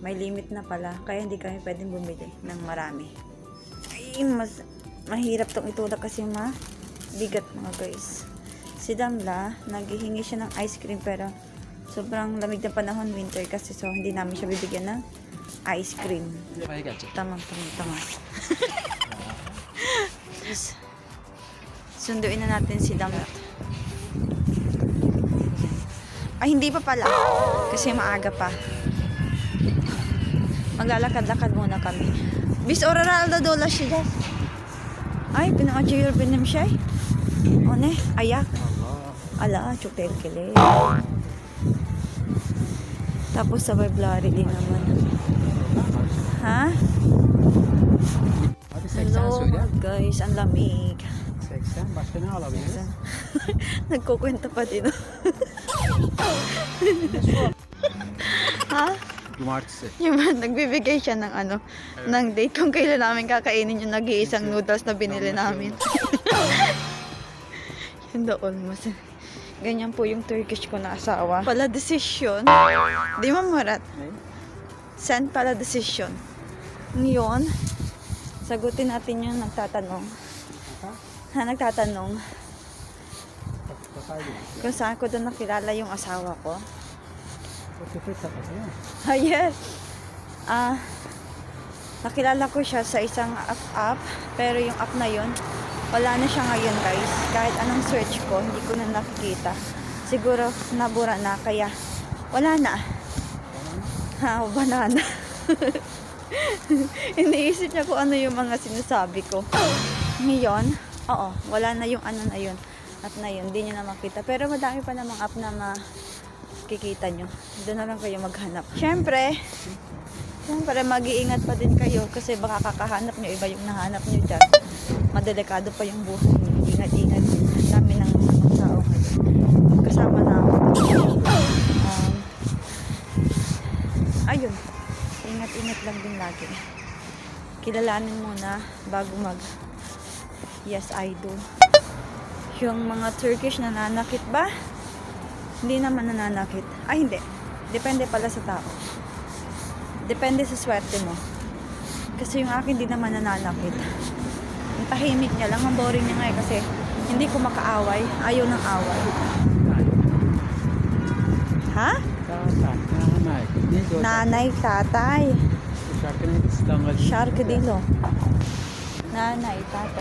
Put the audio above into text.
May limit na pala. Kaya hindi kami pwedeng bumili ng marami. Ay, mahirap tong itulak kasi bigat mga guys. Si Damla, naghihingi siya ng ice cream pero sobrang lamig na panahon, winter kasi, so hindi namin siya bibigyan ng ice cream. Tama. Sunduin na natin si Damla. Ay, hindi pa pala. Kasi maaga pa. Maglalakad-lakad muna kami. Bis oral da dola siya. Ay, pinaka-jayur binim siya. One, ayak. Ala, chutel kile. Tapos sabay blurry din naman. Ha? Hello guys, ang lamig. 80, başka ne alabiliriz? Nagkukwenta pa din. Ha? Cumartesi. Yung nagbibigay siya ng ng date kung kailan namin kakainin yung nag-iisang noodles na binili namin. Yun doon mas. Ganyan po yung Turkish ko na asawa. Pala decision. Di mamurat. Send pala decision. Ngayon, sagutin natin yung nagtatanong. Nagtatanong kung saan ko doon nakilala yung asawa ko. Yes. Nakilala ko siya sa isang app, pero yung app na yun, wala na siya ngayon guys. Kahit anong search ko, hindi ko na nakikita. Siguro nabura na, kaya wala na. Banana. Iniisip niya kung ano yung mga sinasabi ko. Ngayon, wala na yung na yun. App na yun, hindi niya na makita. Pero madami pa namang app na makikita nyo. Doon na lang kayo maghanap. Siyempre, mag-iingat pa din kayo kasi baka kakahanap nyo, iba yung nahanap nyo dyan. Madelikado pa yung buhay nyo. Ingat-ingat din. Ang dami ng mga tao ngayon. Kasama na ako. Ayun. Ingat-ingat lang din lagi. Kilalanin muna bago yes, I do. Yung mga Turkish nananakit ba? Hindi naman nananakit. Ay, hindi. Depende pala sa tao. Depende sa swerte mo. Kasi yung akin hindi naman nananakit. Ang tahimik niya lang. Ang boring niya nga kasi hindi ko makaaway. Ayaw ng away. Ha? Nanay, tatay. Şarkı dilo. Nanay, tatay.